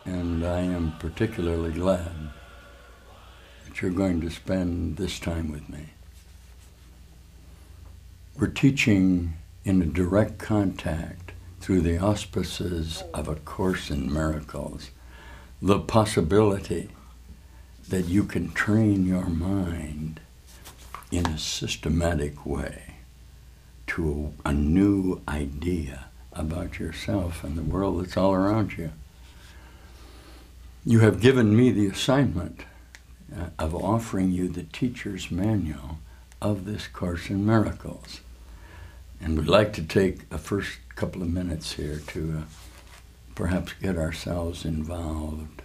and I am particularly glad that you're going to spend this time with me. We're teaching in a direct contact through the auspices of A Course in Miracles the possibility that you can train your mind in a systematic way to a new idea about yourself and the world that's all around you. You have given me the assignment of offering you the teacher's manual of this Course in Miracles. And we'd like to take a first couple of minutes here to perhaps get ourselves involved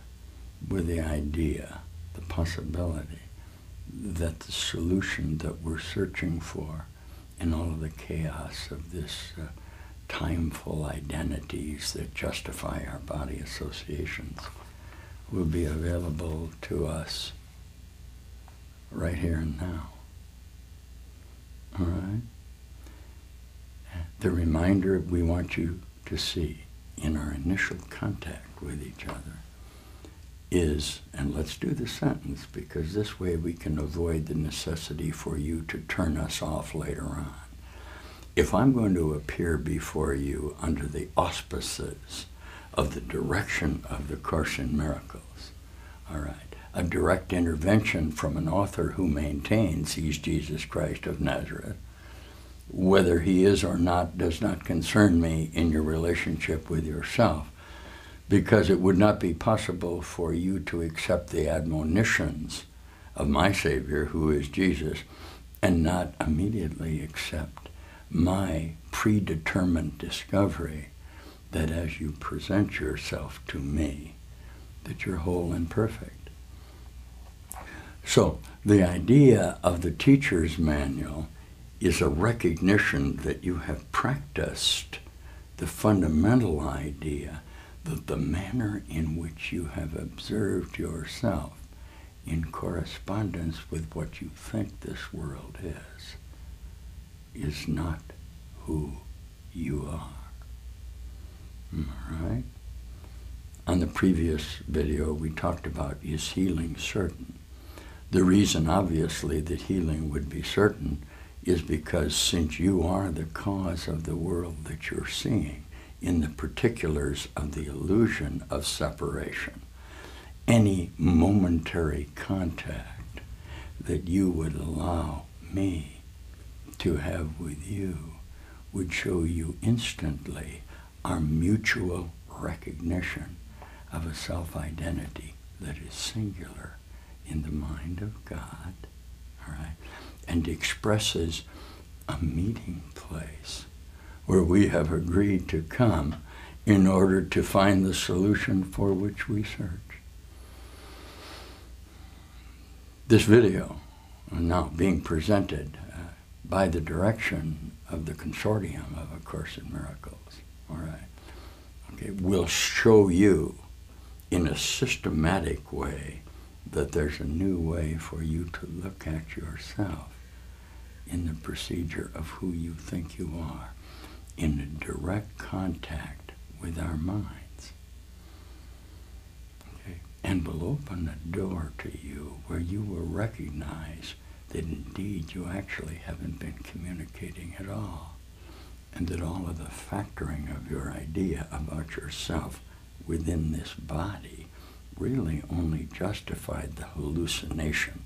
with the idea, the possibility, that the solution that we're searching for in all of the chaos of this timeful identities that justify our body associations will be available to us right here and now. All right? The reminder we want you to see in our initial contact with each other is, and let's do the sentence because this way we can avoid the necessity for you to turn us off later on. If I'm going to appear before you under the auspices of the direction of the Course in Miracles, all right, a direct intervention from an author who maintains he's Jesus Christ of Nazareth, whether he is or not does not concern me in your relationship with yourself, because it would not be possible for you to accept the admonitions of my Savior, who is Jesus, and not immediately accept my predetermined discovery that as you present yourself to me, that you're whole and perfect. So the idea of the teacher's manual is a recognition that you have practiced the fundamental idea that the manner in which you have observed yourself in correspondence with what you think this world is not who you are. All right? On the previous video, we talked about, is healing certain? The reason, obviously, that healing would be certain is because since you are the cause of the world that you're seeing in the particulars of the illusion of separation, any momentary contact that you would allow me to have with you would show you instantly our mutual recognition of a self-identity that is singular in the mind of God, all right, and expresses a meeting place where we have agreed to come in order to find the solution for which we search. This video, now being presented by the direction of the Consortium of A Course in Miracles, all right, okay, will show you in a systematic way that there's a new way for you to look at yourself in the procedure of who you think you are, in a direct contact with our minds. Okay? And will open a door to you where you will recognize that indeed you actually haven't been communicating at all, and that all of the factoring of your idea about yourself within this body really only justified the hallucination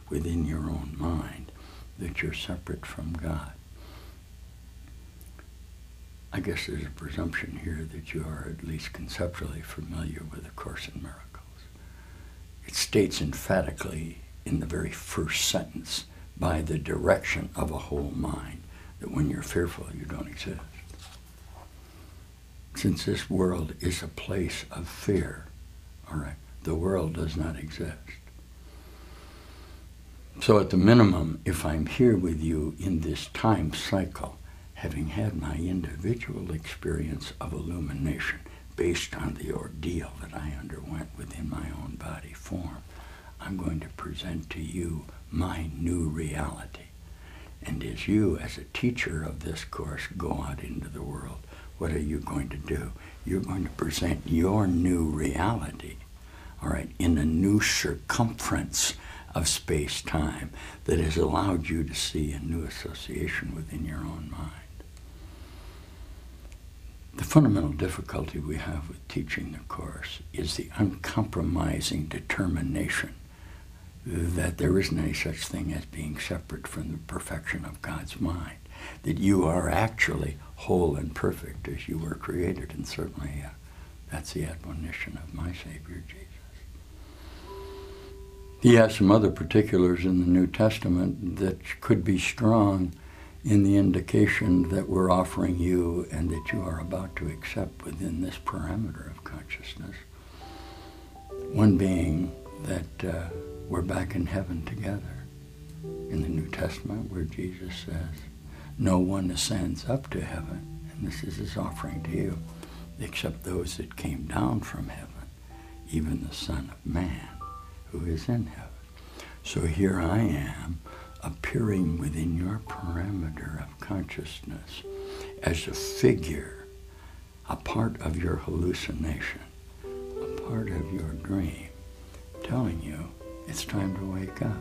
within your own mind that you're separate from God. I guess there's a presumption here that you are at least conceptually familiar with A Course in Miracles. It states emphatically in the very first sentence, by the direction of a whole mind, that when you're fearful, you don't exist. Since this world is a place of fear, all right, the world does not exist. So at the minimum, if I'm here with you in this time cycle, having had my individual experience of illumination based on the ordeal that I underwent within my own body form, I'm going to present to you my new reality. And as you, as a teacher of this course, go out into the world, what are you going to do? You're going to present your new reality, all right, in a new circumference of space-time that has allowed you to see a new association within your own mind. The fundamental difficulty we have with teaching the Course is the uncompromising determination that there isn't any such thing as being separate from the perfection of God's mind, that you are actually whole and perfect as you were created, and certainly that's the admonition of my Savior Jesus. He has some other particulars in the New Testament that could be strong in the indication that we're offering you and that you are about to accept within this parameter of consciousness. One being that we're back in heaven together. In the New Testament, where Jesus says, no one ascends up to heaven, and this is his offering to you, except those that came down from heaven, even the Son of Man who is in heaven. So here I am, appearing within your parameter of consciousness as a figure, a part of your hallucination, a part of your dream, telling you it's time to wake up.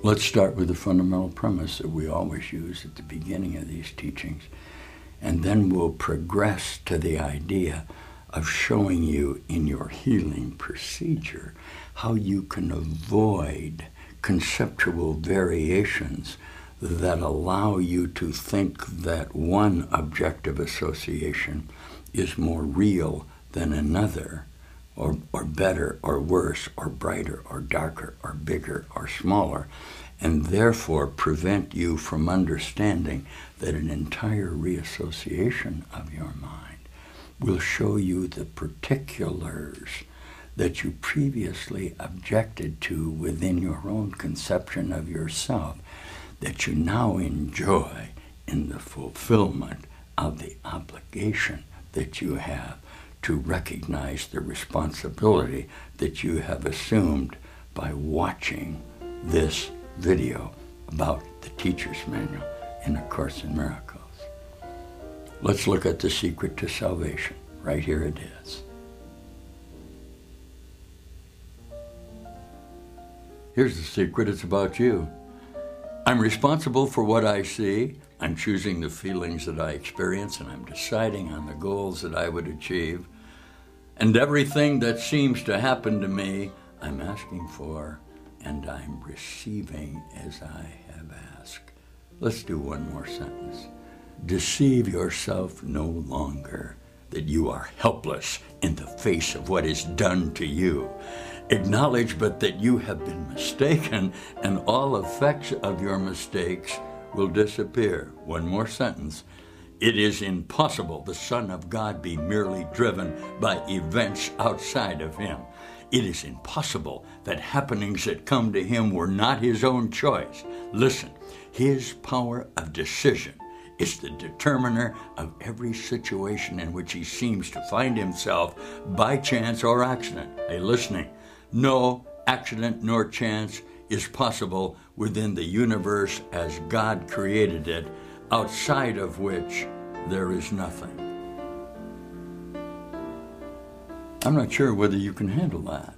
Let's start with the fundamental premise that we always use at the beginning of these teachings, and then we'll progress to the idea of showing you in your healing procedure how you can avoid conceptual variations that allow you to think that one objective association is more real than another, or better, or worse, or brighter, or darker, or bigger, or smaller, and therefore prevent you from understanding that an entire reassociation of your mind will show you the particulars that you previously objected to within your own conception of yourself, that you now enjoy in the fulfillment of the obligation that you have to recognize the responsibility that you have assumed by watching this video about the Teacher's Manual in A Course in Miracles. Let's look at the secret to salvation. Right here it is. Here's the secret. It's about you. I'm responsible for what I see. I'm choosing the feelings that I experience, and I'm deciding on the goals that I would achieve. And everything that seems to happen to me, I'm asking for, and I'm receiving as I have asked. Let's do one more sentence. Deceive yourself no longer that you are helpless in the face of what is done to you. Acknowledge but that you have been mistaken, and all effects of your mistakes will disappear. One more sentence. It is impossible the Son of God be merely driven by events outside of him. It is impossible that happenings that come to him were not his own choice. Listen, his power of decision is the determiner of every situation in which he seems to find himself by chance or accident. Are you listening? No accident nor chance is possible within the universe as God created it, outside of which there is nothing. I'm not sure whether you can handle that.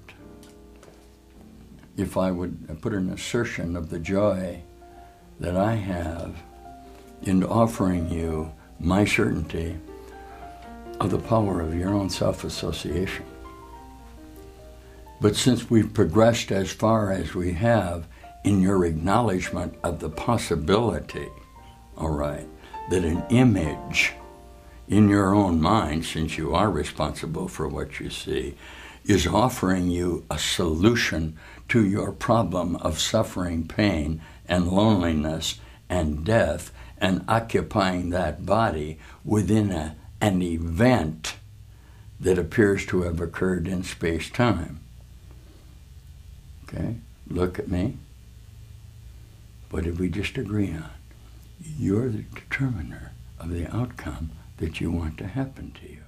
If I would put an assertion of the joy that I have in offering you my certainty of the power of your own self-association. But since we've progressed as far as we have in your acknowledgement of the possibility, all right, that an image in your own mind, since you are responsible for what you see, is offering you a solution to your problem of suffering, pain, and loneliness, and death, and occupying that body within an event that appears to have occurred in space-time. Okay, look at me. What did we just agree on? You're the determiner of the outcome that you want to happen to you.